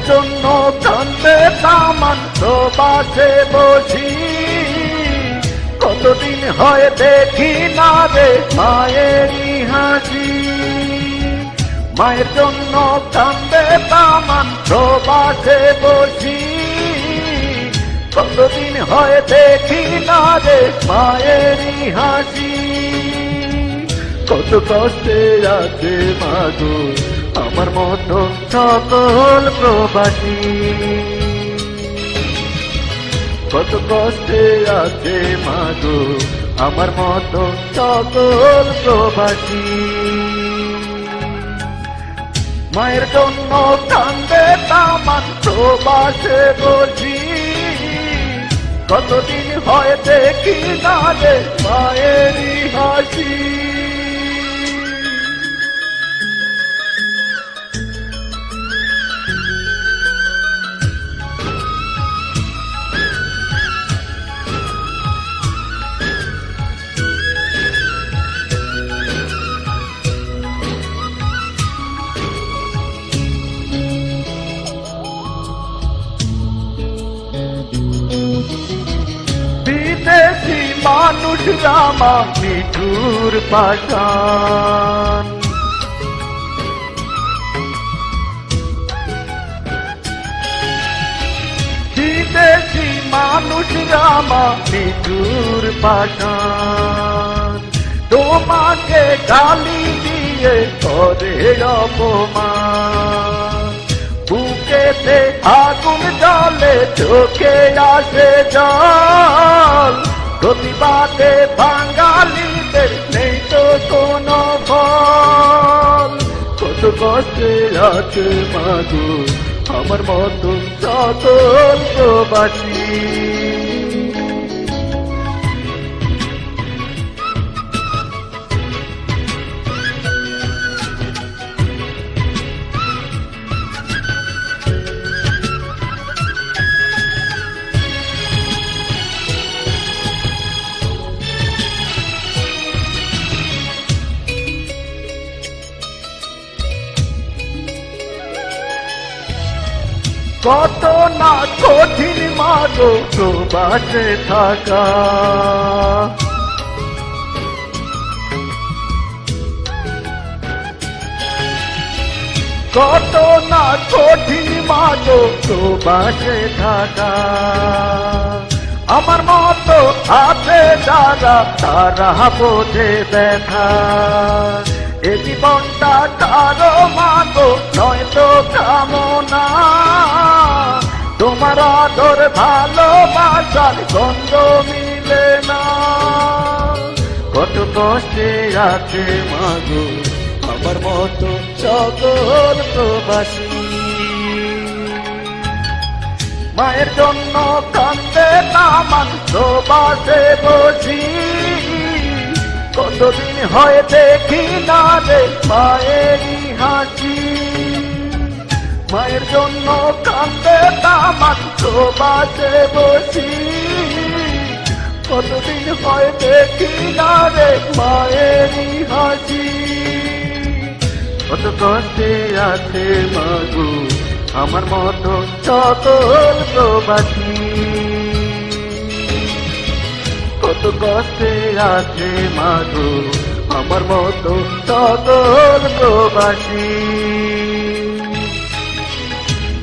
জন্য কান্দে তামান প্রবাসে বসি, কতদিন হয় দেখি না রে মায়েরই হাসি। মায়ের জন্য কান্দে তামান প্রবাসে বসি, কতদিন হয় দেখি না রে মায়েরই হাসি। কত কষ্টে আছে মাগো আমার মতো সকল প্রবাসী, কত কষ্টে আছে মাগো আমার মতো সকল প্রবাসী। মায়ের জন্য কান্দে তামান প্রবাসে বসি, কতদিন হয় দেখি না রে মায়েরই হাসি। বিদেশি মানুষরা নিঠুর পাষাণ, বিদেশি মানুষরা নিঠুর পাষাণ। তোমাকে গালি দিয়ে করে অপমান, বুকেতে আগুন জ্বলে চোখে আসে জল। প্রতিবাদে বাঙালিদের নেই তো কোনো ফল, কত কষ্টে আছে মাগো আমার মতো সকল প্রবাসী। কত না কঠিন মাগো প্রবাসে থাকা, কত না কঠিন মাগো প্রবাসে থাকা। আমার মতো আছে যারা তারা বোঝে ব্যথা, এ জীবনটা কারো মাগো নয় তো কামনা। তোমার আদর ভালোবাসার গন্ধ মিলে না, কত কষ্টে আছে মাগো আমার মতো সকল প্রবাসী। মায়ের জন্য কান্দে তামান প্রবাসে বসি, কতদিন হয় দেখি না রে মায়েরই হাসি। মায়ের জন্য কান্দে তামান প্রবাসে বসি, কতদিন হয় দেখি না রে মায়েরই হাসি। কত কষ্টে আছে মাগো আমার মতো সকল প্রবাসী, কত কষ্টে আছে মাগো আমার মতো সকল প্রবাসী।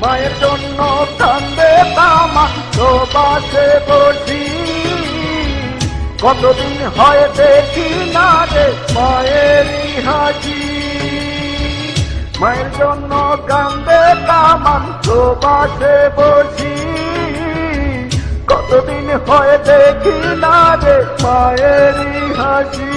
মায়ের জন্য কান্দে তামান প্রবাসে বসি, কতদিন হয় দেখি না রে মায়েরই হাসি। মায়ের জন্য কান্দে তামান প্রবাসে বসি, কতদিন হয় দেখি না রে মায়েরই হাসি।